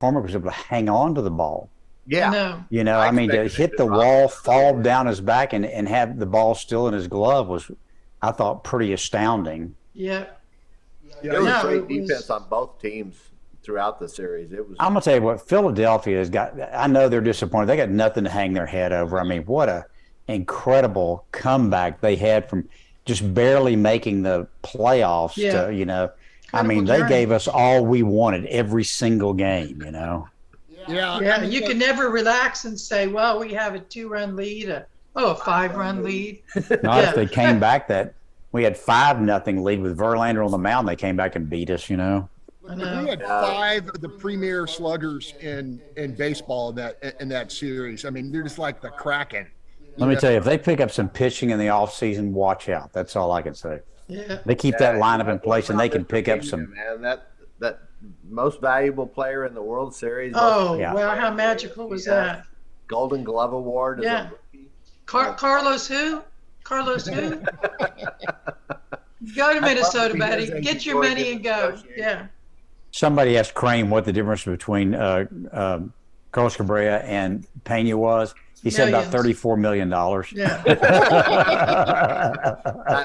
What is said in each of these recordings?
Cormier was able to hang on to the ball. Yeah. No. You know, I mean, to hit the wall, fall down his back, and have the ball still in his glove was, I thought, pretty astounding. Yeah. There was great defense on both teams throughout the series. It was. I'm gonna tell you what Philadelphia has got. I know they're disappointed. They got nothing to hang their head over. I mean, what a incredible comeback they had from just barely making the playoffs to, you know, I mean, they gave us all we wanted every single game, you know. Yeah, you can never relax and say, well, we have a 2-run lead, a 5-run lead. Not if they came back that we had 5-0 lead with Verlander on the mound. They came back and beat us, you know. We had 5 of the premier sluggers in baseball in that series. I mean, they're just like the Kraken. Let me tell you, if they pick up some pitching in the offseason, watch out. That's all I can say. Yeah. They keep that lineup in place, and they can pick up some. Man, that most valuable player in the World Series. Oh, well, how magical was that? Golden Glove Award. Yeah. Carlos who? Carlos who? Go to Minnesota, buddy. Get your money and go. Yeah. Somebody asked Crane what the difference between Carlos Cabrera and Pena was. He said about $34 million. Yeah.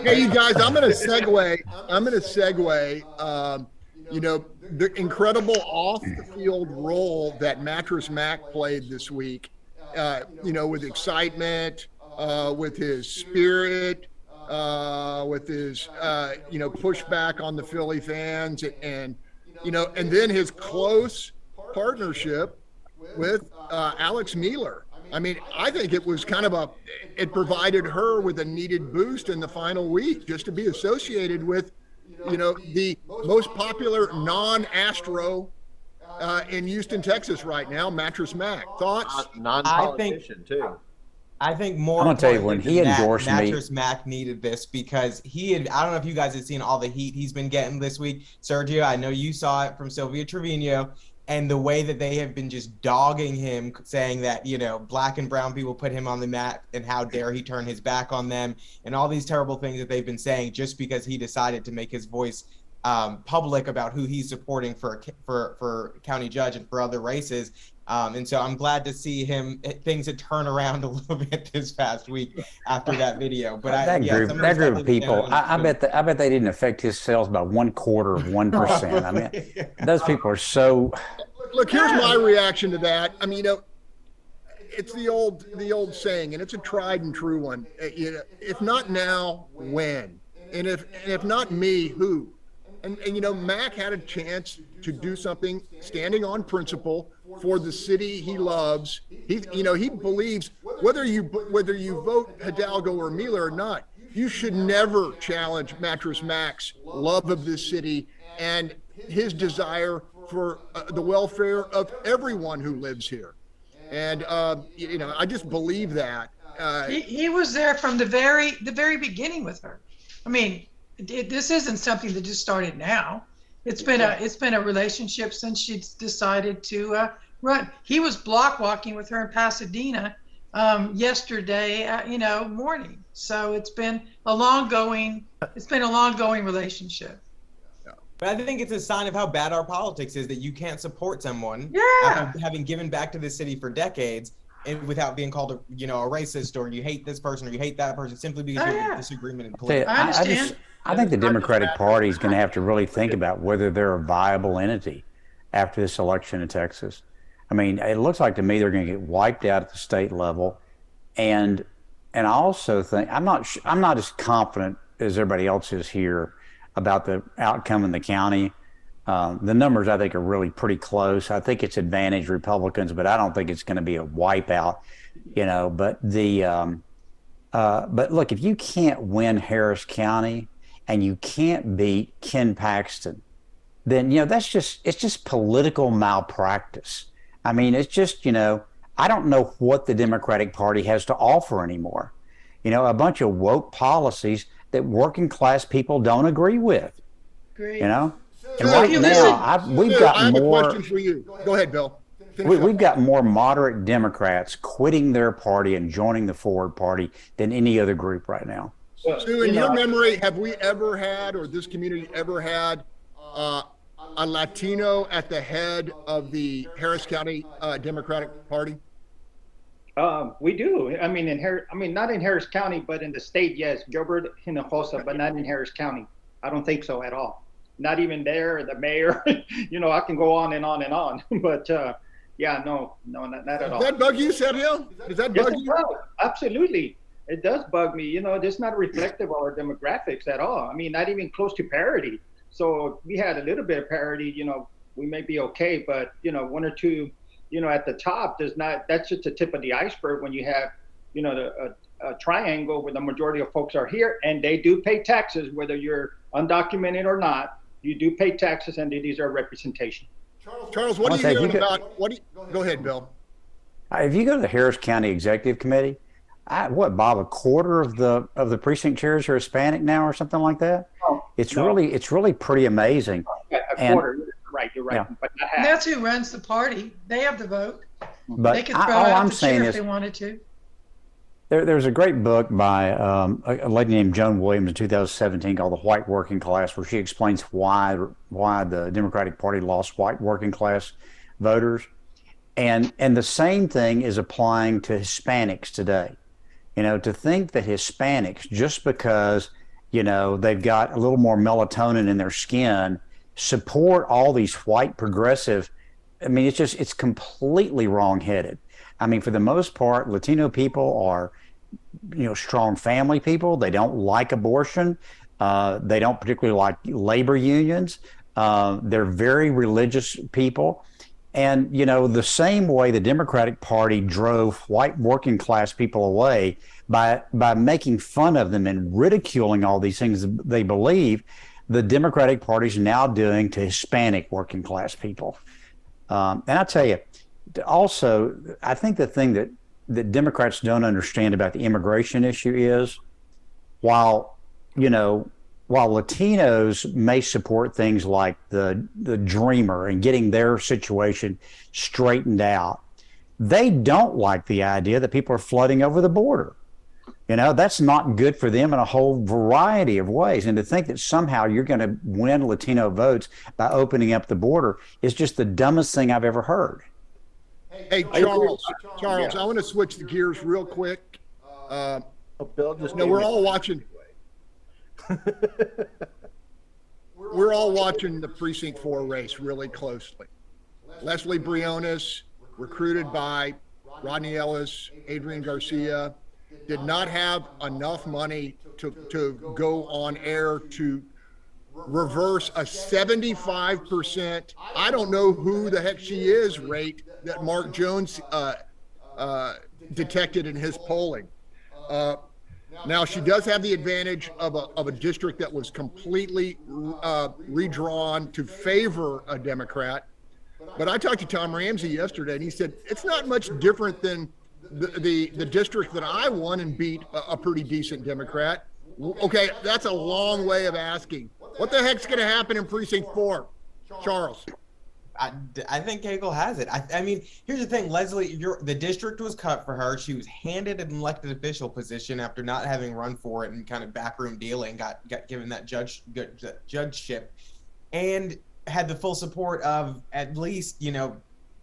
Hey, you guys, I'm going to segue. You know, the incredible off-the-field role that Mattress Mac played this week, you know, with excitement, with his spirit, with his, you know, pushback on the Philly fans, and, you know, and then his close partnership with Alex Mealer. I mean, I think it was kind of it provided her with a needed boost in the final week just to be associated with, you know, the most popular non-Astro in Houston, Texas right now, Mattress Mac. Thoughts? Non-politician, too. I think more. I'm gonna tell you, when he endorsed me, Mattress Mac needed this because he had. I don't know if you guys had seen all the heat he's been getting this week, Sergio. I know you saw it from Sylvia Trevino, and the way that they have been just dogging him, saying that, you know, black and brown people put him on the map, and how dare he turn his back on them, and all these terrible things that they've been saying just because he decided to make his voice public about who he's supporting for county judge and for other races. And so I'm glad to see things had turned around a little bit this past week after that video. But that group of people, I bet they didn't affect his sales by 0.25%. I mean, those people are so. Look, here's my reaction to that. I mean, you know, it's the old saying, and it's a tried and true one. You know, if not now, when? And if not me, who? And you know, Mac had a chance to do something standing on principle for the city he loves. He believes whether you vote Hidalgo or Mealer or not, you should never challenge Mattress Mac's love of this city and his desire for the welfare of everyone who lives here. And you know, I just believe that. He was there from the very beginning with her. I mean, this isn't something that just started now. It's been a relationship since she decided to run. He was block walking with her in Pasadena yesterday, you know, morning. So it's been a long going relationship. But I think it's a sign of how bad our politics is that you can't support someone after having given back to the city for decades, and without being called a racist, or you hate this person or you hate that person simply because you have a disagreement in politics. I understand. I think the Democratic Party is going to have to really think about whether they're a viable entity after this election in Texas. I mean, it looks like to me they're going to get wiped out at the state level, and I also think I'm not as confident as everybody else is here about the outcome in the county. The numbers I think are really pretty close. I think it's advantage Republicans, but I don't think it's going to be a wipeout, you know. But but look, if you can't win Harris County and you can't beat Ken Paxton, then, you know, it's just political malpractice. I mean, it's just, you know, I don't know what the Democratic Party has to offer anymore. You know, a bunch of woke policies that working class people don't agree with. Great. You know, and So, right now we've got I have more. a question for you. Go ahead, Bill. We've got more moderate Democrats quitting their party and joining the Forward Party than any other group right now. Stu, in your memory, have we ever had, or this community ever had, a a Latino at the head of the Harris County Democratic Party? We do. I mean, not in Harris County, but in the state, yes. Gilbert Hinojosa, but not in Harris County. I don't think so at all. Not even there, the mayor. I can go on and on and on. But yeah, no, not at all. Does that bug you, Sergio? Does that bug you? Does. Absolutely. It does bug me. It's not reflective of our demographics at all. I mean, not even close to parity. So if we had a little bit of parity, we may be okay. But, one or two, at the top that's just the tip of the iceberg when you have, a triangle where the majority of folks are here and they do pay taxes, whether you're undocumented or not. You do pay taxes and they deserve representation. Charles, what are you hearing about? Go ahead, Bill. If you go to the Harris County Executive Committee, Bob, a quarter of the precinct chairs are Hispanic now, or something like that. Oh, it's really pretty amazing. Yeah, a quarter, right? You're right, yeah. But not half. That's who runs the party. They have the vote. But they could throw out the chair if they wanted to. There's a great book by a lady named Joan Williams in 2017 called The White Working Class, where she explains why the Democratic Party lost white working class voters. And the same thing is applying to Hispanics today. To think that Hispanics, just because, they've got a little more melatonin in their skin, support all these white progressive, I mean, it's completely wrong-headed. I mean, for the most part, Latino people are, strong family people. They don't like abortion. They don't particularly like labor unions. They're very religious people. And, the same way the Democratic Party drove white working class people away by making fun of them and ridiculing all these things they believe, the Democratic Party is now doing to Hispanic working class people. And I tell you, also, I think the thing that Democrats don't understand about the immigration issue is while Latinos may support things like the Dreamer and getting their situation straightened out, they don't like the idea that people are flooding over the border. That's not good for them in a whole variety of ways. And to think that somehow you're going to win Latino votes by opening up the border is just the dumbest thing I've ever heard. Hey, Charles, yeah. I want to switch the gears real quick. Bill just we're all watching. We're all watching the Precinct 4 race really closely. Leslie Briones, recruited by Rodney Ellis, Adrian Garcia, did not have enough money to go on air to reverse a 75%, I don't know who the heck she is rate that Mark Jones detected in his polling. Now, she does have the advantage of a district that was completely redrawn to favor a Democrat. But I talked to Tom Ramsey yesterday, and he said it's not much different than the district that I won and beat a pretty decent Democrat. Okay, that's a long way of asking. What the heck's going to happen in Precinct 4? Charles. I think Cagle has it. I mean, here's the thing, Leslie, the district was cut for her. She was handed an elected official position after not having run for it and kind of backroom dealing, got given that judgeship, and had the full support of at least,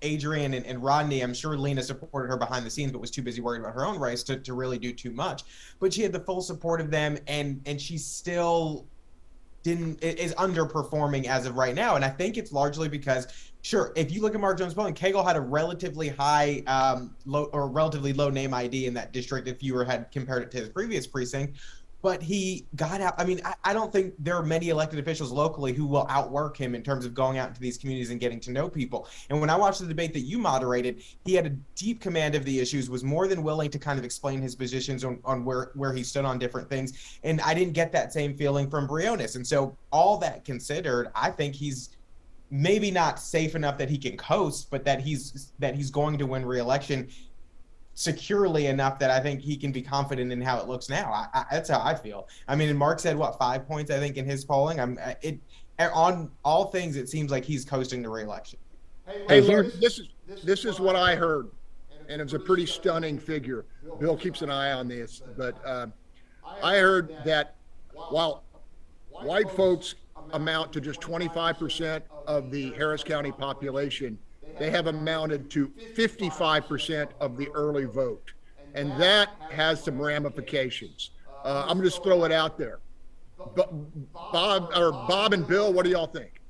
Adrian and Rodney. I'm sure Lena supported her behind the scenes, but was too busy worried about her own race to really do too much. But she had the full support of them, and she still is underperforming as of right now. And I think it's largely because, sure, if you look at Mark Jones' polling, Cagle had a relatively high, relatively low name ID in that district if you had compared it to his previous precinct. But he got out. I mean, I don't think there are many elected officials locally who will outwork him in terms of going out into these communities and getting to know people. And when I watched the debate that you moderated, he had a deep command of the issues, was more than willing to kind of explain his positions on where he stood on different things. And I didn't get that same feeling from Briones. And so all that considered, I think he's maybe not safe enough that he can coast, but that he's going to win re-election securely enough that I think he can be confident in how it looks now. That's how I feel. I mean, and Mark said, 5 points, I think, in his polling. On all things, it seems like he's coasting to re-election. Hey, look, this is what I heard, and it's a pretty stunning figure. Bill keeps an eye on this, but I heard that while white folks amount to just 25% of the Harris County population. They have amounted to 55% of the early vote. And that has some ramifications. I'm going to just throw it out there. Bob and Bill, what do y'all think?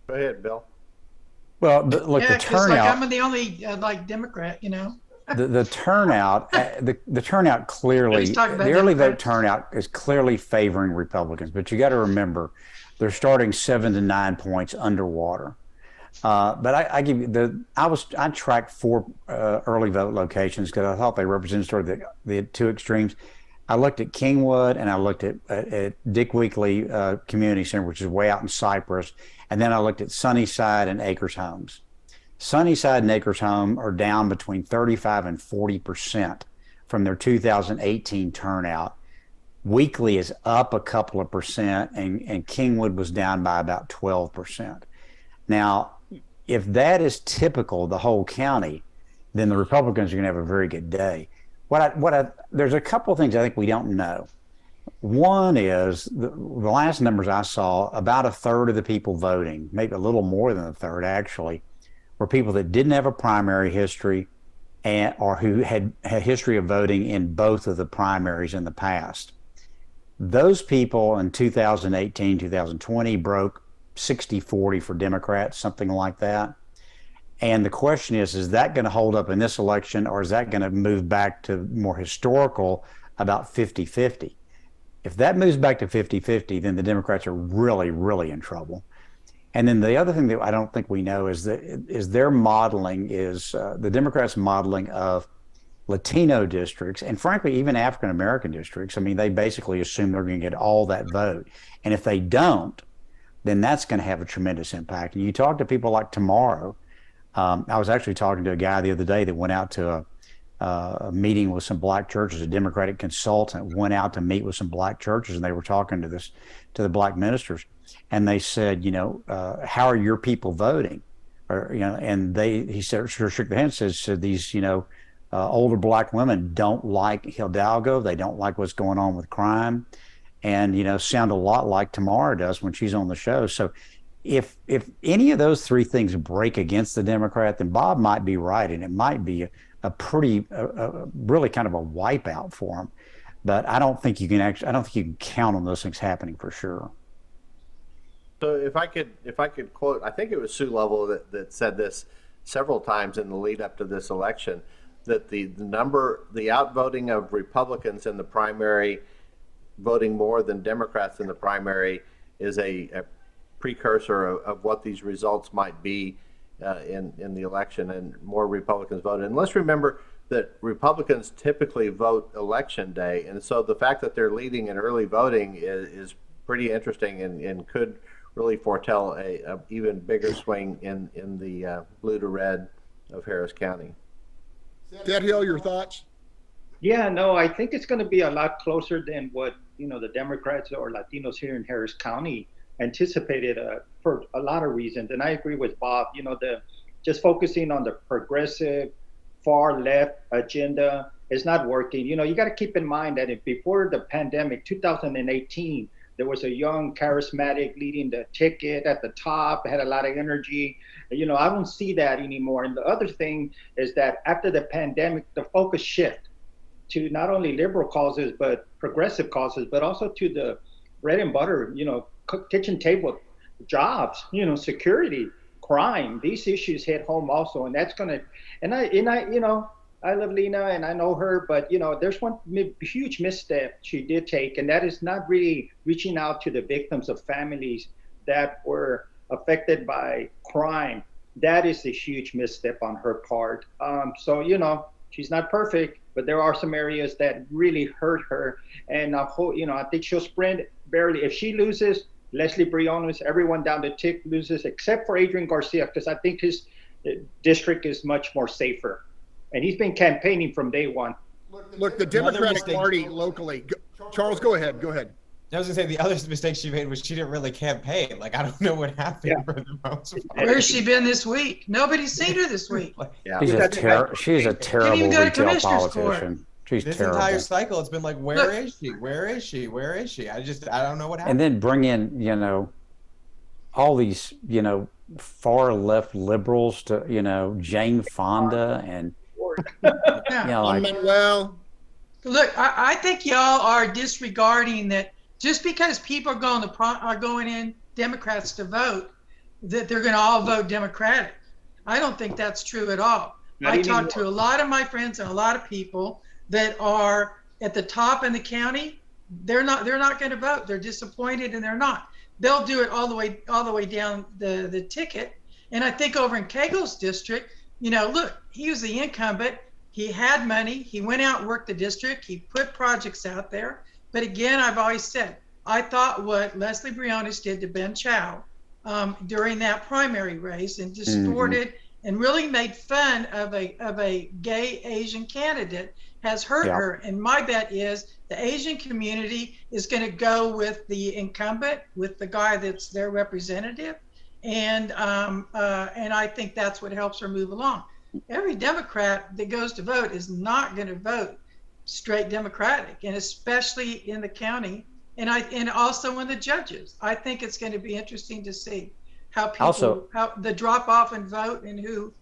Go ahead, Bill. Well, look, Yeah, the 'cause like turnout. I'm the only like Democrat, you know. The turnout, the turnout clearly, Let's talk about the early vote Democrats. turnout is clearly favoring Republicans. But you got to remember, they're starting 7 to 9 points underwater. But I give you I tracked 4 early vote locations because I thought they represented sort of the two extremes. I looked at Kingwood and I looked at Dick Weekly Community Center, which is way out in Cypress, and then I looked at Sunnyside and Acres Homes. Sunnyside and Acres Home are down between 35 and 40% from their 2018 turnout. Weekly is up a couple of percent, and Kingwood was down by about 12%. Now, if that is typical of the whole county, then the Republicans are going to have a very good day. There's a couple of things I think we don't know. One is the last numbers I saw, about a third of the people voting, maybe a little more than a third actually, were people that didn't have a primary history or who had a history of voting in both of the primaries in the past. Those people in 2018, 2020 broke 60-40 for Democrats, something like that. And the question is that going to hold up in this election, or is that going to move back to more historical, about 50-50? If that moves back to 50-50, then the Democrats are really, really in trouble. And then the other thing that I don't think we know is their modeling is the Democrats' modeling of Latino districts, and frankly, even African-American districts. I mean, they basically assume they're going to get all that vote. And if they don't, then that's going to have a tremendous impact. And you talk to people like Tomorrow. I was actually talking to a guy the other day that went out to a meeting with some black churches. A Democratic consultant went out to meet with some black churches, and they were talking to the black ministers, and they said, how are your people voting? Or and he said, shook their hands, said these older black women don't like Hidalgo. They don't like what's going on with crime, and sound a lot like Tamara does when she's on the show. So if any of those three things break against the Democrat, then Bob might be right, and it might be a pretty really kind of a wipeout for him. But I don't think you can count on those things happening for sure. So if I could quote, I think it was Sue Lovell that said this several times in the lead up to this election, that the outvoting of Republicans in the primary, voting more than Democrats in the primary, is a precursor of what these results might be in the election, and more Republicans voted. And let's remember that Republicans typically vote election day, and so the fact that they're leading in early voting is pretty interesting and could really foretell a even bigger swing in the blue to red of Harris County. Ted Hill, your thoughts? Yeah, no, I think it's going to be a lot closer than what the Democrats or Latinos here in Harris County anticipated for a lot of reasons. And I agree with Bob. Just focusing on the progressive far left agenda is not working. You got to keep in mind that before the pandemic, 2018, there was a young, charismatic leading the ticket at the top, had a lot of energy. I don't see that anymore. And the other thing is that after the pandemic, the focus shift to not only liberal causes, but progressive causes, but also to the bread and butter, kitchen table jobs, security, crime. These issues hit home also. And that's going to, I love Lena and I know her, but there's one huge misstep she did take, and that is not really reaching out to the victims of families that were affected by crime. That is a huge misstep on her part. So she's not perfect, but there are some areas that really hurt her, and I think she'll sprint barely. If she loses, Leslie Briones, everyone down the tick loses, except for Adrian Garcia, because I think his district is much more safer. And he's been campaigning from day one. Look, the Democratic Party locally. Charles, go ahead. I was going to say the other mistake she made was she didn't really campaign. Like, I don't know what happened for the most part. Where's she been this week? Nobody's seen her this week. Yeah. She's a terrible retail politician. She's this terrible. Entire cycle, it's been like, where is she? Where is she? Where is she? I don't know what happened. And then bring in, all these, far left liberals to, Jane Fonda and, Yeah. like, Manuel. Look, I think y'all are disregarding that just because people are going in Democrats to vote, that they're going to all vote Democratic. I don't think that's true at all. Not I even talked to a lot of my friends and a lot of people that are at the top in the county. They're not going to vote. They're disappointed and they're not. They'll do it all the way down the ticket. And I think over in Cagle's district, look, he was the incumbent. He had money. He went out and worked the district. He put projects out there. But again, I've always said, I thought what Leslie Briones did to Ben Chow during that primary race and distorted and really made fun of a gay Asian candidate has hurt her. And my bet is the Asian community is going to go with the incumbent, with the guy that's their representative. And I think that's what helps her move along. Every Democrat that goes to vote is not going to vote straight Democratic, and especially in the county, and also in the judges. I think it's going to be interesting to see how the drop off and vote and who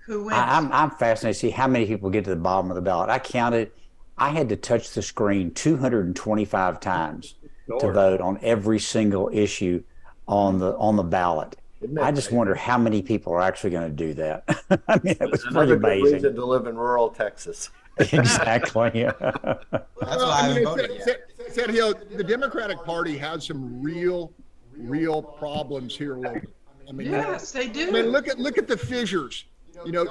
wins. I'm fascinated to see how many people get to the bottom of the ballot. I counted. I had to touch the screen 225 times to vote on every single issue on the ballot. I just wonder how many people are actually going to do that. I mean, it was pretty amazing. Reason to live in rural Texas. Exactly. That's why I voted. Sergio, the Democratic Party has some real problems here locally. I mean, yes, they do. I mean, look at the fissures.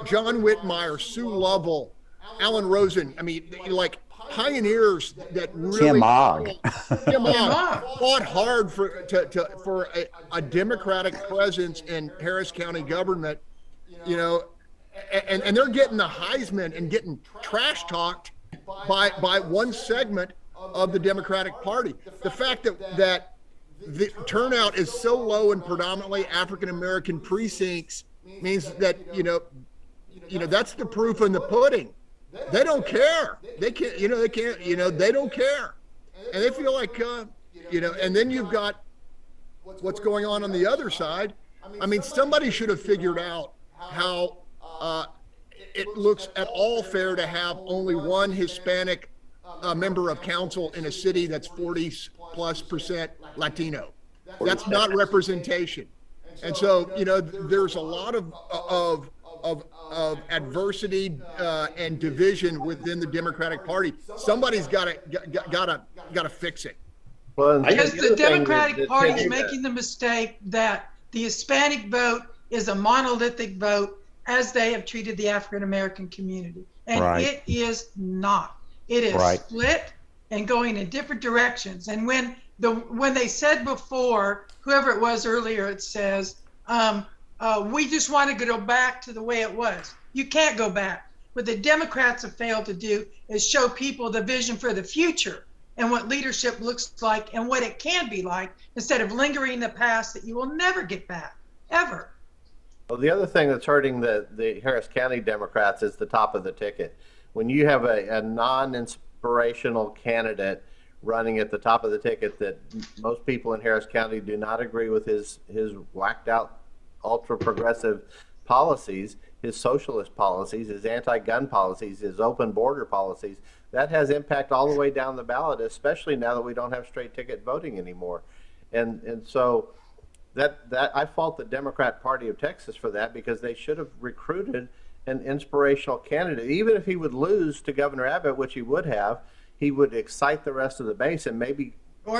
John Whitmire, Sue Lovell, Alan Rosen. I mean, like pioneers that really Tim Ogg fought hard for a Democratic presence in Harris County government. And they're getting the Heisman and getting trash talked by one segment of the Democratic Party. The fact that the turnout is so low in predominantly African American precincts means that that's the proof in the pudding. They don't care. They can't. They don't care, and they feel like And then you've got what's going on the other side. I mean, somebody should have figured out how it looks at all fair to have only one Hispanic member of council in a city that's 40+% Latino. That's not representation. And so, there's a lot of adversity and division within the Democratic Party. Somebody's got to fix it. Well, because the Democratic Party is making the mistake that the Hispanic vote is a monolithic vote, as they have treated the African American community, and it is not. It is split and going in different directions. And when they said before, whoever it was earlier, it says, we just want to go back to the way it was. You can't go back. What the Democrats have failed to do is show people the vision for the future and what leadership looks like and what it can be like, instead of lingering in the past that you will never get back, ever. Well, the other thing that's hurting the Harris County Democrats is the top of the ticket. When you have a non-inspirational candidate running at the top of the ticket that most people in Harris County do not agree with his whacked out ultra-progressive policies, his socialist policies, his anti-gun policies, his open border policies, that has impact all the way down the ballot, especially now that we don't have straight ticket voting anymore. And so that I fault the Democrat Party of Texas for that, because they should have recruited an inspirational candidate. Even if he would lose to Governor Abbott, which he would have, he would excite the rest of the base and maybe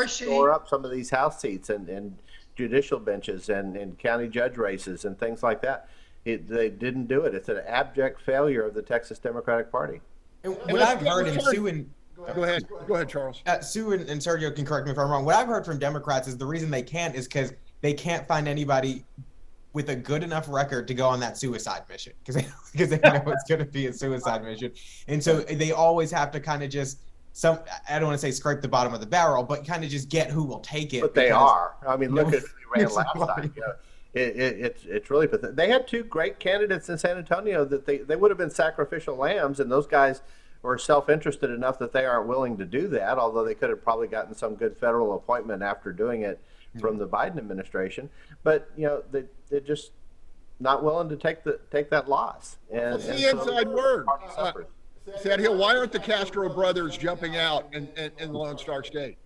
store up some of these House seats and judicial benches and county judge races and things like that. They didn't do it. It's an abject failure of the Texas Democratic Party. And what I've heard, and Sue and Go ahead, Charles. Sue and Sergio can correct me if I'm wrong. What I've heard from Democrats is the reason they can't is because they can't find anybody with a good enough record to go on that suicide mission, because they know it's going to be a suicide mission. And so they always have to kind of just, I don't want to say scrape the bottom of the barrel, but kind of just get who will take it. But they are. I mean, look at who ran last time. It's really pathetic. They had two great candidates in San Antonio that they would have been sacrificial lambs, and those guys were self-interested enough that they aren't willing to do that, although they could have probably gotten some good federal appointment after doing it from the Biden administration. But they're just not willing to take that loss. And What's the inside word? Suffers. Sad Hill, why aren't the Castro brothers jumping out in the Lone Star State?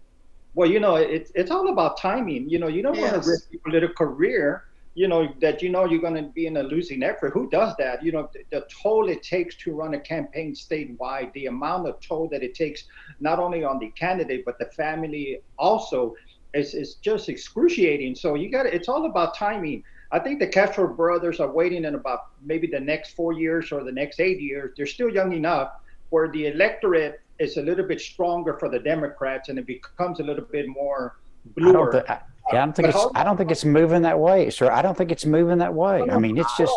Well, it's all about timing. You don't want Yes. to risk your political career, that you're going to be in a losing effort. Who does that? The toll it takes to run a campaign statewide, the amount of toll that it takes, not only on the candidate, but the family also, is just excruciating. So it's all about timing. I think the Castro brothers are waiting in about maybe the next 4 years or the next 8 years. They're still young enough where the electorate is a little bit stronger for the Democrats, and it becomes a little bit more bluer. I don't think it's moving that way, sir. I don't think it's moving that way. I mean, it's just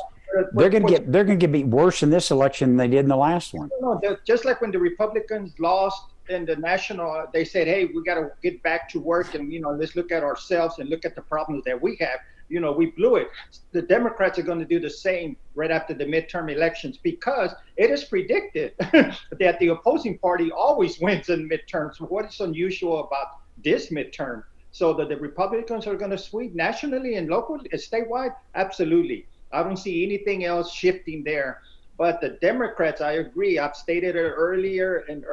they're gonna get beat worse in this election than they did in the last one. No, just like when the Republicans lost in the national, they said, "Hey, we got to get back to work, and let's look at ourselves and look at the problems that we have." We blew it. The Democrats are going to do the same right after the midterm elections, because it is predicted that the opposing party always wins in midterms. What is unusual about this midterm? So that the Republicans are going to sweep nationally and locally, statewide? Absolutely. I don't see anything else shifting there. But the Democrats, I agree. I've stated it earlier and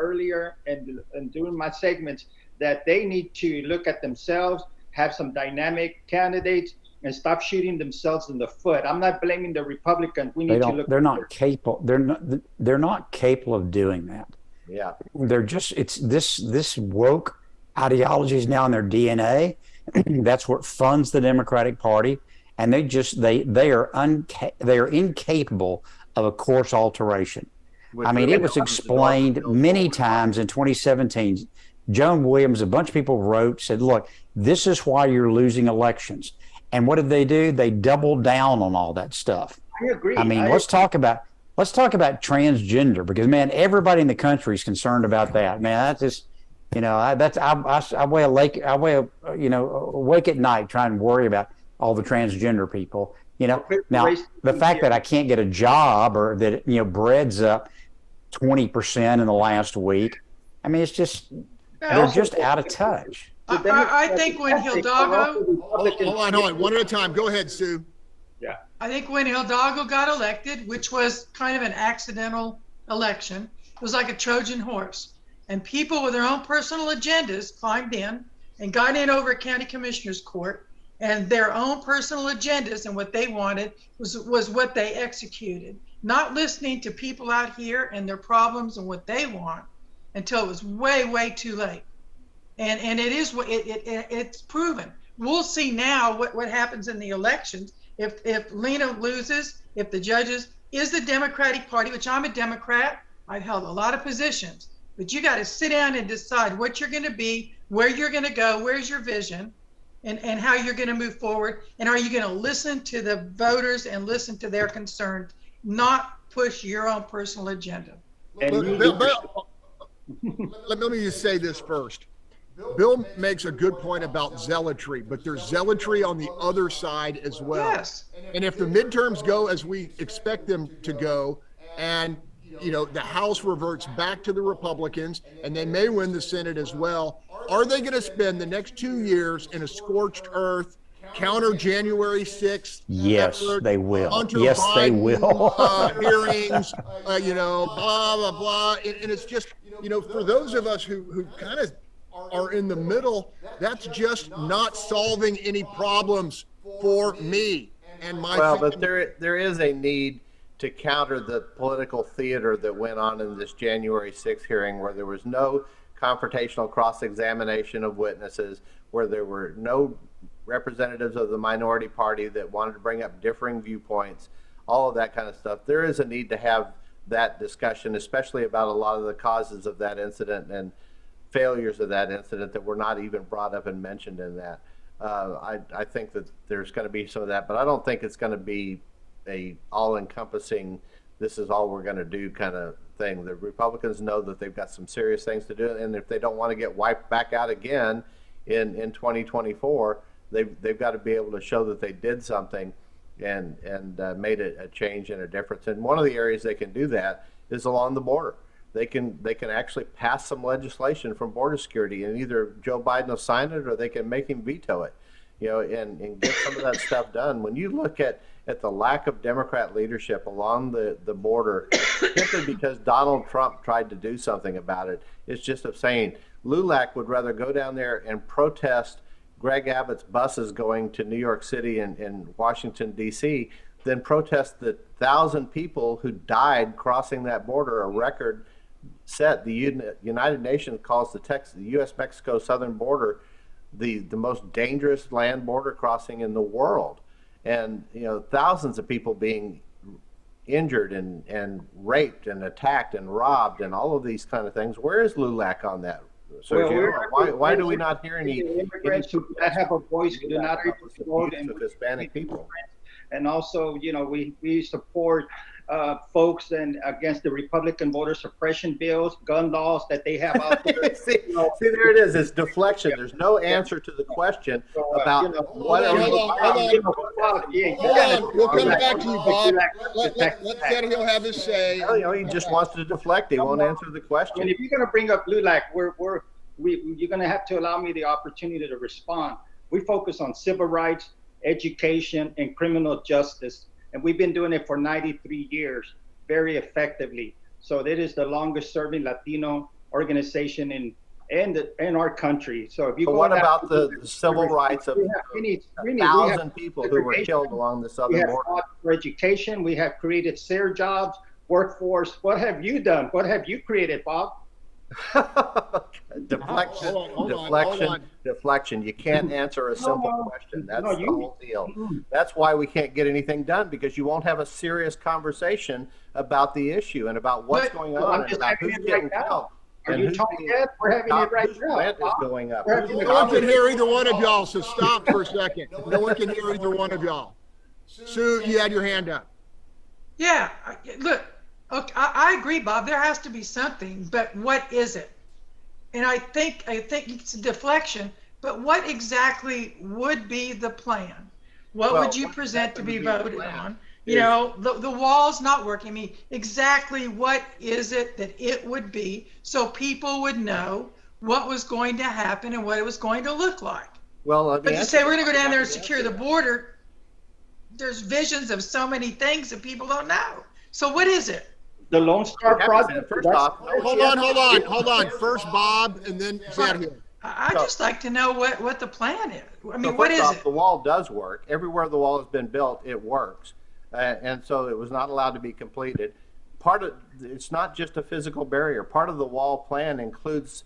during my segments that they need to look at themselves, have some dynamic candidates, and stop shooting themselves in the foot. I'm not blaming the Republicans. We need to look. They're not capable. They're not capable of doing that. Yeah. They're just this woke ideology is now in their DNA. That's what funds the Democratic Party, and they are incapable of a course alteration. I mean, it was explained many times in 2017. Joan Williams, a bunch of people said, look, this is why you're losing elections. And what did they do? They doubled down on all that stuff. I agree. I mean, let's talk about transgender, because man, everybody in the country is concerned about that. Man, that's just, I awake at night trying to worry about all the transgender people. Now the fact that I can't get a job, or that bread's up 20% in the last week. I mean, it's just they're just out of touch. I think when Hidalgo, hold on, one at a time. Go ahead, Sue. Yeah. I think when Hidalgo got elected, which was kind of an accidental election, it was like a Trojan horse. And people with their own personal agendas climbed in and got in over county commissioner's court, and their own personal agendas and what they wanted was what they executed, not listening to people out here and their problems and what they want until it was way, way too late. And it's proven. We'll see now what happens in the elections. If Lena loses, if the judges, is the Democratic Party, which I'm a Democrat, I've held a lot of positions, but you got to sit down and decide what you're going to be, where you're going to go, where's your vision, and how you're going to move forward. And are you going to listen to the voters and listen to their concerns, not push your own personal agenda? Let me just say this first. Bill makes a good point about zealotry, but there's zealotry on the other side as well. Yes. And if the midterms go as we expect them to go, and the House reverts back to the Republicans, and they may win the Senate as well, are they going to spend the next 2 years in a scorched earth, counter January 6th? Yes, they will. Hunter Yes, Biden, they will. Hearings, blah, blah, blah. And it's just, for those of us who kind of are in the middle, that's just not solving any problems for me and my family. But there is a need to counter the political theater that went on in this January 6th hearing, where there was no confrontational cross-examination of witnesses, where there were no representatives of the minority party that wanted to bring up differing viewpoints, all of that kind of stuff. There is a need to have that discussion, especially about a lot of the causes of that incident and failures of that incident that were not even brought up and mentioned in that. I think that there's going to be some of that, but I don't think it's going to be a all-encompassing, this is all we're going to do kind of thing. The Republicans know that they've got some serious things to do, and if they don't want to get wiped back out again in 2024, they've got to be able to show that they did something and made a change and a difference. And one of the areas they can do that is along the border. They can actually pass some legislation from border security, and either Joe Biden will sign it or they can make him veto it. and get some of that stuff done. When you look at the lack of Democrat leadership along the border, simply because Donald Trump tried to do something about it, it's just saying LULAC would rather go down there and protest Greg Abbott's buses going to New York City and Washington, D.C., than protest the 1,000 people who died crossing that border, a record set. The United Nations calls the U.S.-Mexico southern border the most dangerous land border crossing in the world. And, thousands of people being injured and raped and attacked and robbed and all of these kind of things. Where is LULAC on that? So why do we not hear any immigrants who have a voice, who do not vote, and Hispanic people? And also, we support folks and against the Republican voter suppression bills, gun laws that they have out there. see, there it is. It's deflection. There's no answer to the question about what are we Hold on. We'll come back to you, Bob. Let Sergio have his say. He just wants to deflect. He won't answer the question. And if you're going to bring up LULAC, you're going to have to allow me the opportunity to respond. We focus on civil rights, education, and criminal justice. And we've been doing it for 93 years, very effectively. So that is the longest serving Latino organization in our country. So if you what about the civil rights of 1,000 people who were killed along the southern border? We have for education. We have created SARE jobs, workforce. What have you done? What have you created, Bob? Deflection. You can't answer a simple question. That's the whole deal. That's why we can't get anything done, because you won't have a serious conversation about the issue and about what's going on and about who's getting killed. Are you talking yet? We're having it right now. Rent is going up. No one can hear either one of y'all, so stop for a second. No one can hear either one of y'all. Sue, you had your hand up. Yeah, look, okay, I agree, Bob. There has to be something, but what is it? And I think it's a deflection, but what exactly would be the plan? What would you present to be voted on? The wall's not working. I mean, exactly what is it that it would be so people would know what was going to happen and what it was going to look like? Well, but to say we're going to go down there and secure the border, there's visions of so many things that people don't know. So what is it? The Lone Star Project. First off, hold on. First Bob, and then Sergio. I'd just like to know what the plan is. I mean, so what is off, it? The wall does work. Everywhere the wall has been built, it works. And so it was not allowed to be completed. It's not just a physical barrier. Part of the wall plan includes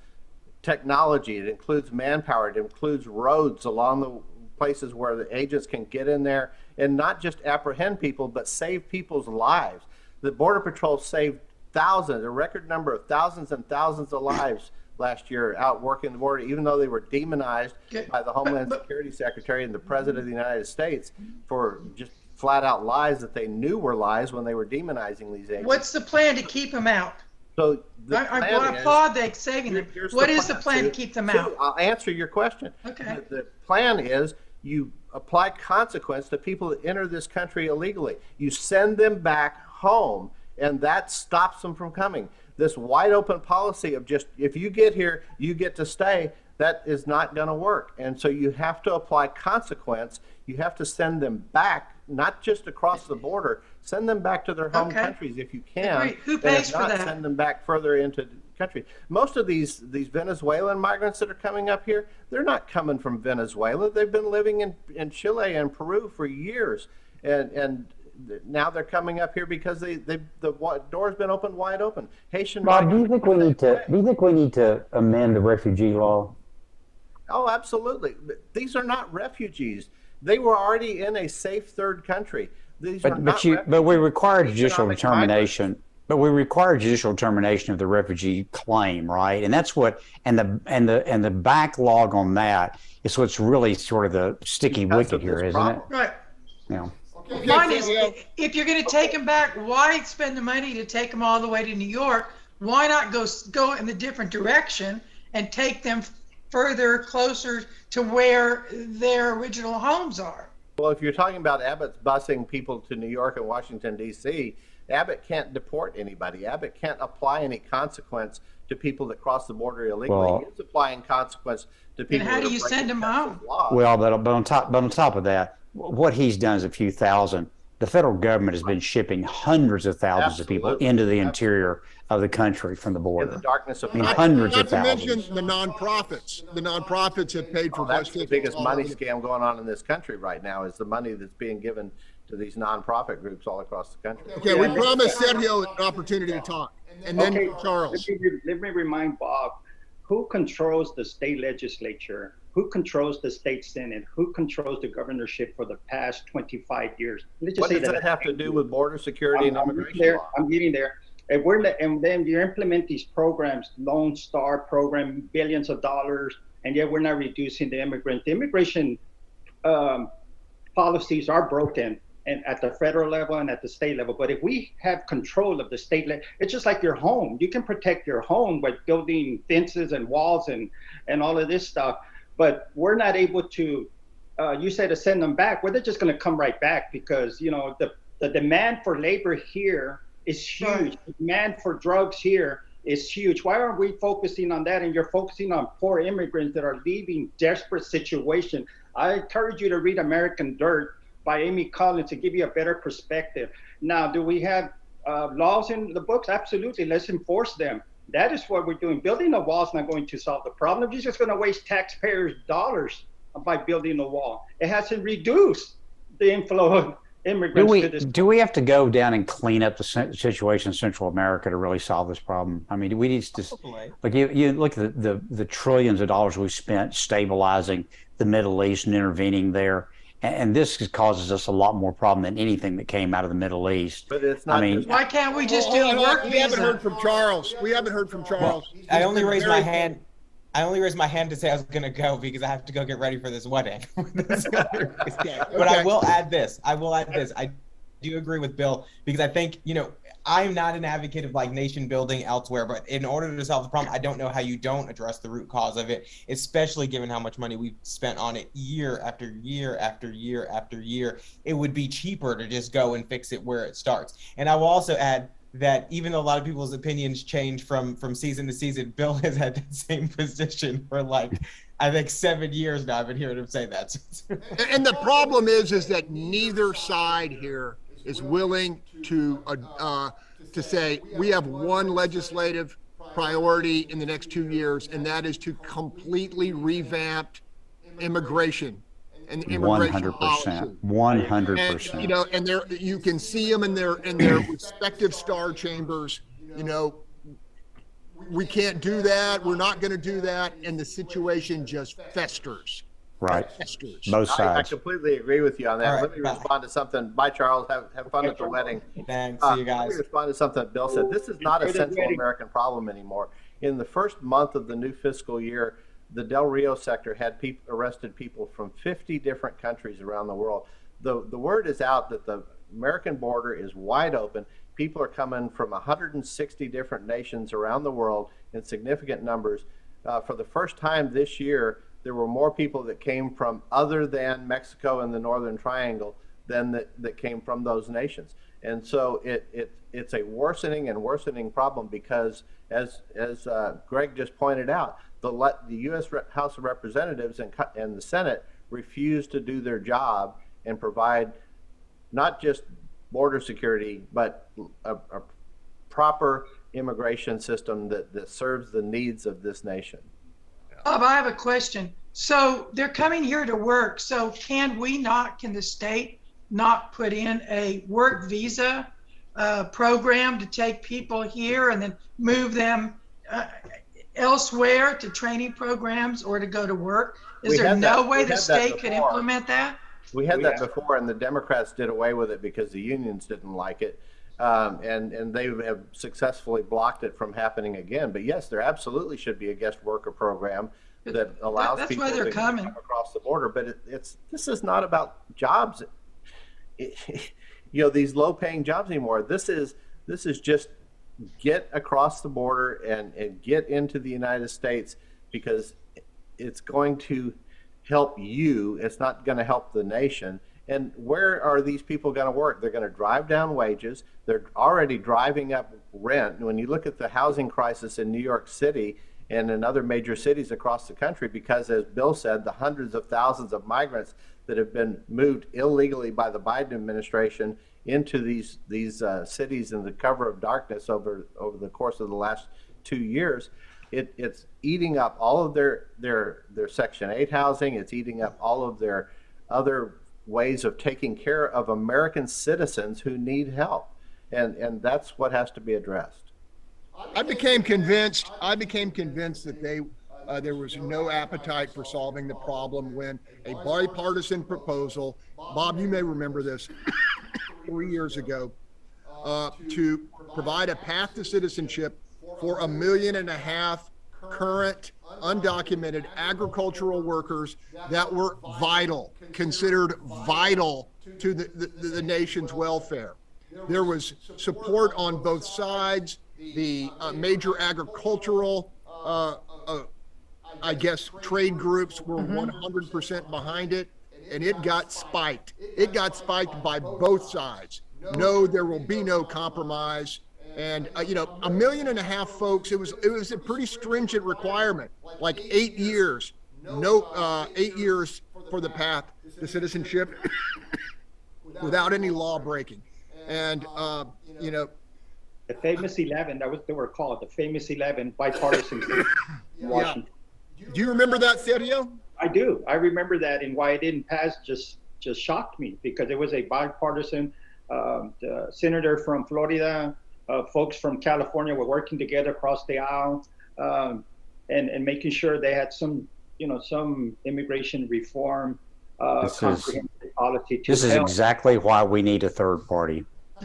technology. It includes manpower. It includes roads along the places where the agents can get in there and not just apprehend people, but save people's lives. The Border Patrol saved thousands, a record number of thousands and thousands of lives last year out working the border, even though they were demonized by the Homeland Security Secretary and the President of the United States for just flat out lies that they knew were lies when they were demonizing these agents. What's the plan to keep them out? So I applaud they saving them. What is the plan to keep them out? I'll answer your question. Okay. The plan is you apply consequence to people that enter this country illegally. You send them back home, and that stops them from coming. This wide open policy of just, if you get here, you get to stay, that is not going to work. And so you have to apply consequence. You have to send them back, not just across the border, send them back to their home countries if you can. Agreed. Who pays for that? Send them back further into the country. Most of these Venezuelan migrants that are coming up here, they're not coming from Venezuela. They've been living in Chile and Peru for years. And now they're coming up here because the door's been opened wide open. Haitian Bob, do you think we need to amend the refugee law? Oh, absolutely. These are not refugees. They were already in a safe third country. But we require judicial determination. But we require judicial determination of the refugee claim, right? And that's what the backlog on that is what's really sort of the sticky wicket here, isn't it? Right. Yeah. Mine is, if you're going to take them back, why spend the money to take them all the way to New York? Why not go in the different direction and take them further, closer to where their original homes are? Well, if you're talking about Abbott's busing people to New York and Washington, D.C., Abbott can't deport anybody. Abbott can't apply any consequence to people that cross the border illegally. Well, He is applying consequence to people. how that do are you breaking send them Texas home? laws. well, but on top of that, what he's done is a few thousand. The federal government has been shipping hundreds of thousands of people Absolutely. into the interior of the country from the In border. the darkness of I mean, night. hundreds Not of to thousands. mention the nonprofits. The nonprofits have paid for bus That's the tickets biggest all money over the- scam going on in this country right now, is the money that's being given to these nonprofit groups all across the country. Okay, we promised Sergio an opportunity to talk, and then Okay, Charles. let me remind Bob, who controls the state legislature? Who controls the state senate? Who controls the governorship for the past 25 years? Let's just What say does that have to do with border security and immigration law? I'm getting there. And then you implement these programs, Lone Star program, billions of dollars, and yet we're not reducing the immigrant. The immigration policies are broken, and at the federal level and at the state level. But if we have control of the state level, it's just like your home. You can protect your home by building fences and walls and all of this stuff. But we're not able to, you say to send them back, well, they're just going to come right back because, you know, the demand for labor here is huge. Right. The demand for drugs here is huge. Why aren't we focusing on that? And you're focusing on poor immigrants that are leaving desperate situation. I encourage you to read American Dirt by Amy Collins to give you a better perspective. Now, do we have laws in the books? Absolutely. Let's enforce them. That is what we're doing. Building a wall is not going to solve the problem. You're just going to waste taxpayers' dollars by building a wall. It hasn't reduced the inflow of immigrants to this. Do we have to go down and clean up the situation in Central America to really solve this problem? I mean, we need to, like, you look at the trillions of dollars we've spent stabilizing the Middle East and intervening there. And this causes us a lot more problem than anything that came out of the Middle East. But it's not. I mean, Why can't we just do a work We haven't heard visa? from Charles. We haven't heard from Charles. I only raised my hand. I only raised my hand to say I was going to go because I have to go get ready for this wedding. But I will add this. I do agree with Bill because I think, you know, I'm not an advocate of like nation building elsewhere, but in order to solve the problem, I don't know how you don't address the root cause of it, especially given how much money we've spent on it year after year after year after year. It would be cheaper to just go and fix it where it starts. And I will also add that even though a lot of people's opinions change from season to season, Bill has had the same position for like, I think 7 years now. I've been hearing him say that. And the problem is that neither side here is willing to say we have one legislative priority in the next 2 years, and that is to completely revamp immigration and immigration policy. 100%. And, you know, and there you can see them in their respective star chambers. You know, we can't do that. We're not going to do that, and the situation just festers. Right. Festers. Both I sides. completely agree with you on that. All right, Let me bye. respond to something. Bye, Charles. Have fun at the wedding. Thanks. See you Let guys. me respond to something that Bill said. This is not a Central American problem anymore. In the first month of the new fiscal year, the Del Rio sector had arrested people from 50 different countries around the world. The word is out that the American border is wide open. People are coming from 160 different nations around the world in significant numbers. For the first time this year, there were more people that came from other than Mexico and the Northern Triangle than that came from those nations. And so it's a worsening problem because, as Greg just pointed out, the U.S. House of Representatives and the Senate refuse to do their job and provide not just border security, but a proper immigration system that serves the needs of this nation. Bob, I have a question. So they're coming here to work. So can the state not put in a work visa program to take people here and then move them elsewhere to training programs or to go to work? Is there no way the state could implement that? We had that before, and the Democrats did away with it because the unions didn't like it. And they have successfully blocked it from happening again. But yes, there absolutely should be a guest worker program that allows people to come across the border. But this is not about jobs, these low-paying jobs anymore. This is just get across the border and get into the United States because it's going to help you. It's not going to help the nation. And where are these people going to work? They're going to drive down wages. They're already driving up rent. And when you look at the housing crisis in New York City and in other major cities across the country, because as Bill said, the hundreds of thousands of migrants that have been moved illegally by the Biden administration into these cities in the cover of darkness over the course of the last 2 years, it's eating up all of their Section 8 housing. It's eating up all of their other ways of taking care of American citizens who need help, and that's what has to be addressed. I became convinced that there was no appetite for solving the problem when a bipartisan proposal, Bob, you may remember this, 3 years ago, to provide a path to citizenship for 1.5 million current undocumented agricultural workers that were considered vital to the nation's welfare. There was support on both sides. The major agricultural, I guess, trade groups were 100% behind it, and it got spiked. It got spiked by both sides. No, there will be no compromise. And, 1.5 million folks, it was a pretty stringent requirement, like 8 years, 8 years for the path to citizenship without any law breaking. And, the famous 11, that was what they were called, the famous 11 bipartisan in Washington. Yeah. Do you remember that, Sergio? I do. I remember that, and why it didn't pass just shocked me, because it was a bipartisan. The senator from Florida, folks from California were working together across the aisle, and making sure they had some immigration reform comprehensive policy. This is exactly why we need a third party.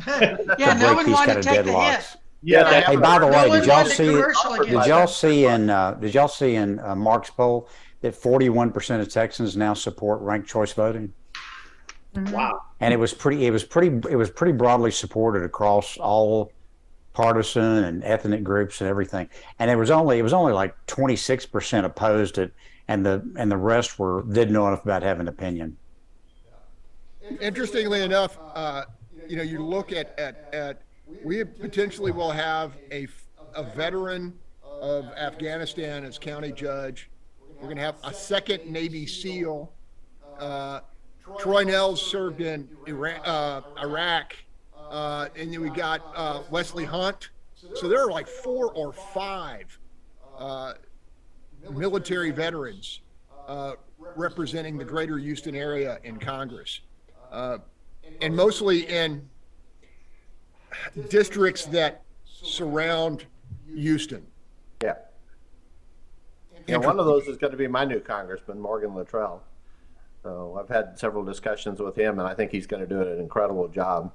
Yeah, no one wanted to take the hit. Yeah. Hey, by the way, one did y'all wanted see? commercial again. Did y'all see in Mark's poll that 41% of Texans now support ranked choice voting? Wow. And it was pretty broadly supported across all partisan and ethnic groups and everything. And it was only like 26% opposed it, and the rest didn't know enough about having an opinion. Interestingly enough, you look at we potentially will have a veteran of Afghanistan as county judge. We're going to have a second Navy SEAL. Troy Nels served in Iraq. And then we got Wesley Hunt. So there are like 4 or 5 military veterans representing the greater Houston area in Congress. And mostly in districts that surround Houston. Yeah. And one of those is going to be my new congressman, Morgan Luttrell. So I've had several discussions with him, and I think he's going to do an incredible job.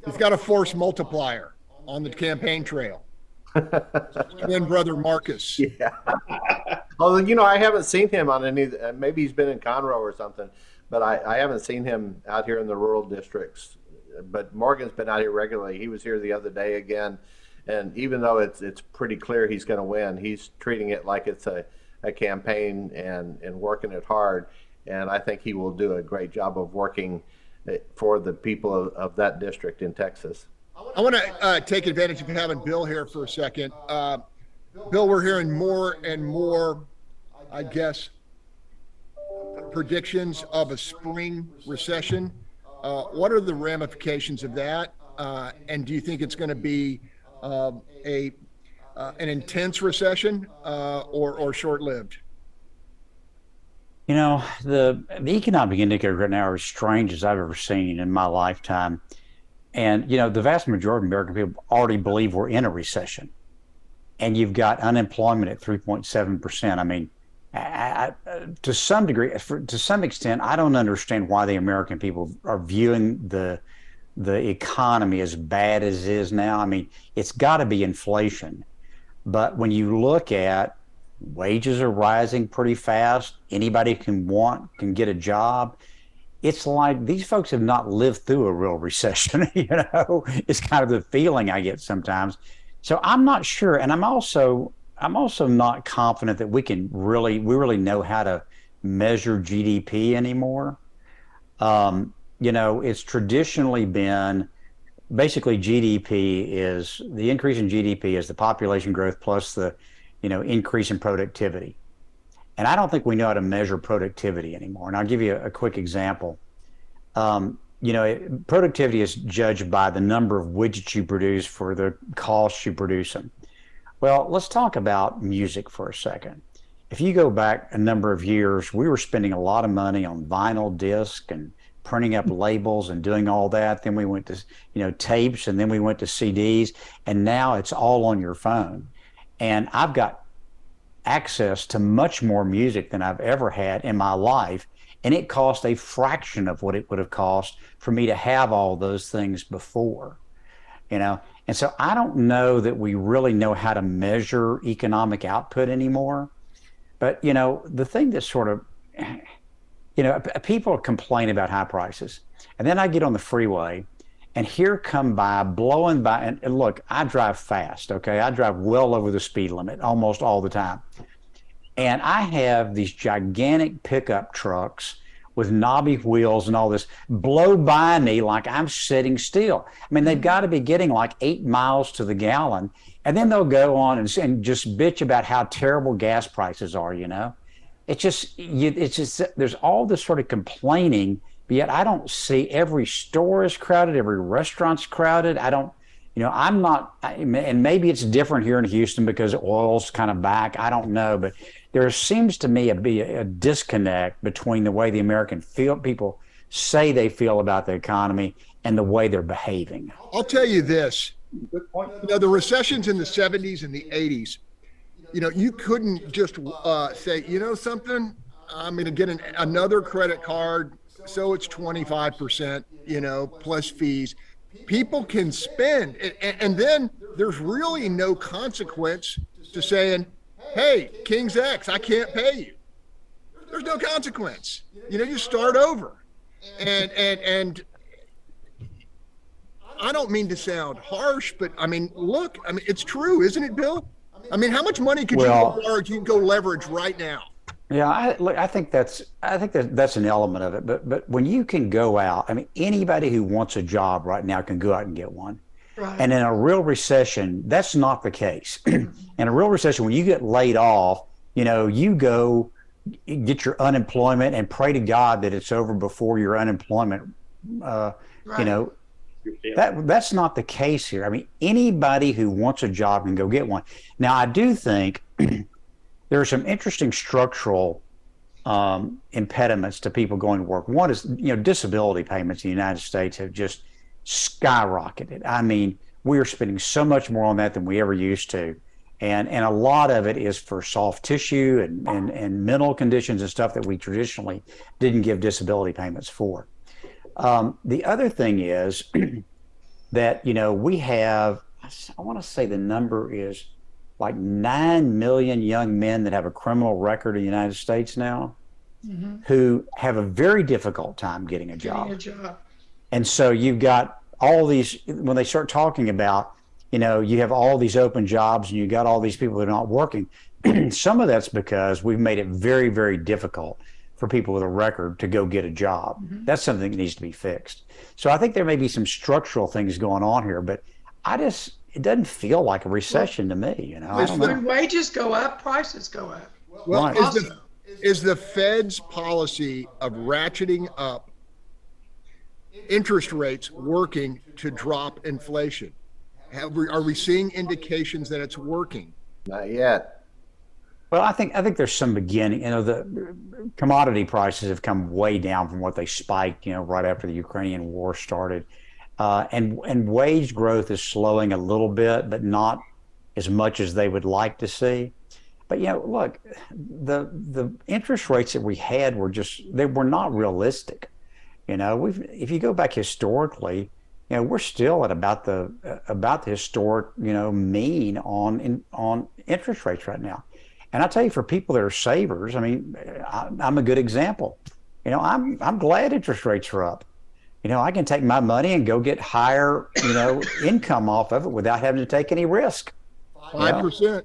He's got a force multiplier on the campaign trail. Twin brother Marcus. Yeah. Although, I haven't seen him on any, maybe he's been in Conroe or something, but I haven't seen him out here in the rural districts. But Morgan's been out here regularly. He was here the other day again. And even though it's pretty clear he's going to win, he's treating it like it's a campaign and working it hard. And I think he will do a great job of working for the people of that district in Texas. I want to take advantage of having Bill here for a second. Bill, we're hearing more and more, I guess, predictions of a spring recession. What are the ramifications of that? And do you think it's going to be an intense recession or short-lived? The economic indicators right now are as strange as I've ever seen in my lifetime. And, the vast majority of American people already believe we're in a recession. And you've got unemployment at 3.7%. I mean, to some degree, to some extent, I don't understand why the American people are viewing the economy as bad as it is now. I mean, it's got to be inflation. But when you look at wages are rising pretty fast, anybody can get a job. It's like these folks have not lived through a real recession. It's kind of the feeling I get sometimes. So I'm not sure, and I'm also not confident that we really know how to measure GDP anymore. You know, it's traditionally been basically GDP is the increase in GDP is the population growth plus the, you know, increase in productivity. And I don't think we know how to measure productivity anymore. And I'll give you a quick example. You know, productivity is judged by the number of widgets you produce for the cost you produce them. Well, let's talk about music for a second. If you go back a number of years, we were spending a lot of money on vinyl disc and printing up labels and doing all that. Then we went to, you know, tapes, and then we went to CDs, and now it's all on your phone. And I've got access to much more music than I've ever had in my life, and it cost a fraction of what it would have cost for me to have all those things before, you know. And so I don't know that we really know how to measure economic output anymore. But, you know, the thing that sort of, you know, people complain about high prices. And then I get on the freeway and here come by, blowing by. And look, I drive fast, okay? I drive well over the speed limit almost all the time. And I have these gigantic pickup trucks with knobby wheels and all this blow by me like I'm sitting still. I mean, they've got to be getting like 8 miles to the gallon. And then they'll go on and just bitch about how terrible gas prices are, you know? It's just, there's all this sort of complaining, but yet I don't see every store is crowded, every restaurant's crowded. I don't, you know, I'm not, and maybe it's different here in Houston because oil's kind of back. I don't know, but there seems to me to be a disconnect between the way the American people say they feel about the economy and the way they're behaving. I'll tell you this. Good point. You know, the recessions in the 70s and the 80s, you know, you couldn't just say, you know something, I'm going to get another credit card, so it's 25%, you know, plus fees. People can spend, and then there's really no consequence to saying, hey, King's X, I can't pay you. There's no consequence. You know, you start over. And I don't mean to sound harsh, but I mean, look, I mean, it's true, isn't it, Bill? I mean, how much money could you can go leverage right now? Yeah, I think that's an element of it. But when you can go out, I mean, anybody who wants a job right now can go out and get one. Right. And in a real recession, that's not the case. In a real recession, when you get laid off, you know, you go get your unemployment and pray to God that it's over before your unemployment, Right. you know. That's not the case here. I mean, anybody who wants a job can go get one. Now, I do think there are some interesting structural impediments to people going to work. One is, you know, disability payments in the United States have just skyrocketed. I mean, we are spending so much more on that than we ever used to. And a lot of it is for soft tissue and mental conditions and stuff that we traditionally didn't give disability payments for. The other thing is that, you know, we have, I want to say the number is like 9 million young men that have a criminal record in the United States now, who have a very difficult time getting a job. And so you've got all these, when they start talking about, you know, you have all these open jobs and you got all these people that are not working. Some of that's because we've made it very, very difficult for people with a record to go get a job. That's something that needs to be fixed. So I think there may be some structural things going on here, but it doesn't feel like a recession to me. You know, I don't know. When wages go up, prices go up. Well, Right. is the Fed's policy of ratcheting up interest rates working to drop inflation? Are we seeing indications that it's working? Not yet. Well, I think there's some beginning. You know, the commodity prices have come way down from what they spiked, you know, right after the Ukrainian war started, and wage growth is slowing a little bit, but not as much as they would like to see. But you know, look, the interest rates that we had were not realistic. You know, if you go back historically, you know, we're still at about the historic, you know, mean on interest rates right now. And I tell you, for people that are savers, I mean, I'm a good example. You know, I'm glad interest rates are up. You know, I can take my money and go get higher, you know, income off of it without having to take any risk. 5%.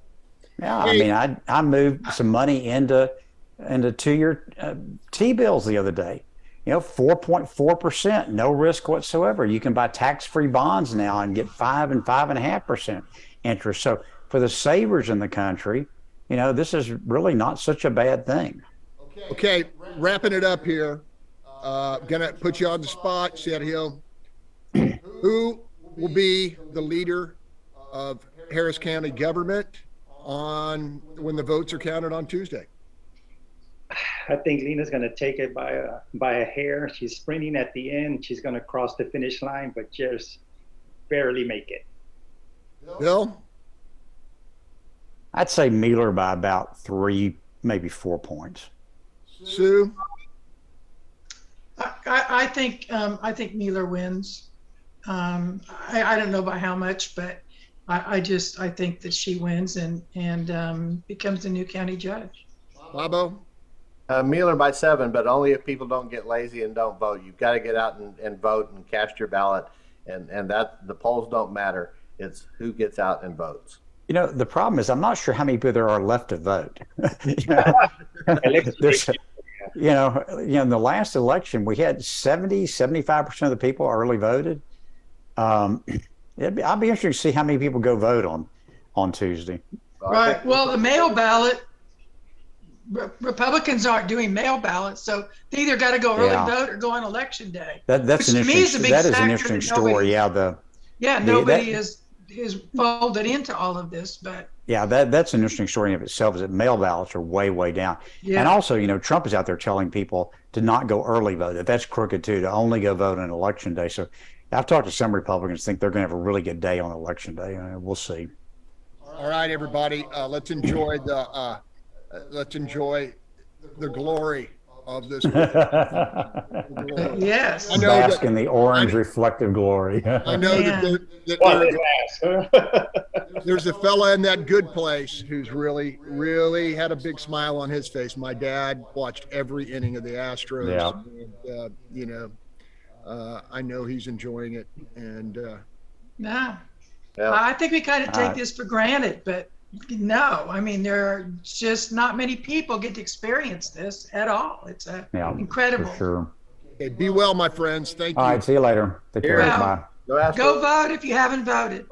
Yeah, I mean, I moved some money into 2-year T-bills the other day. 4.4%, no risk whatsoever. You can buy tax-free bonds now and get 5 and 5.5% interest. So for the savers in the country, this is really not such a bad thing. Okay, wrapping it up here. Gonna put you on the spot, Sergio. Who will be the leader of Harris County government when the votes are counted on Tuesday? I think Lena's going to take it by a hair. She's sprinting at the end. She's going to cross the finish line, but just barely make it. Bill? I'd say Mueller by about 3, maybe 4 points. Sue? I think Mueller wins. I don't know by how much, but I think that she wins and becomes the new county judge. Bobo? Mueller by 7, but only if people don't get lazy and don't vote. You've got to get out and vote and cast your ballot, and that the polls don't matter. It's who gets out and votes. The problem is I'm not sure how many people there are left to vote. In the last election, we had 75% of the people early voted. I'll be interested to see how many people go vote on Tuesday. Right. Well, the mail ballot, Republicans aren't doing mail ballots, so they either got to go early vote or go on election day. That's an interesting story. Nobody is folded into all of this, but that's an interesting story in of itself. Is that mail ballots are way down, and also Trump is out there telling people to not go early vote. That's crooked too. To only go vote on election day. So I've talked to some Republicans think they're going to have a really good day on election day. We'll see. All right, everybody, let's enjoy the glory of this. Yes. I know bask in the orange reflective glory. I know there's a fella in that good place who's really had a big smile on his face. My dad watched every inning of the Astros. Yeah. And, I know he's enjoying it. And I think we kind of take this for granted, but no, I mean, there are just not many people get to experience this at all. It's incredible. For sure. Okay, be well, my friends. Thank you. All right, see you later. Take care. Bye. Go vote if you haven't voted.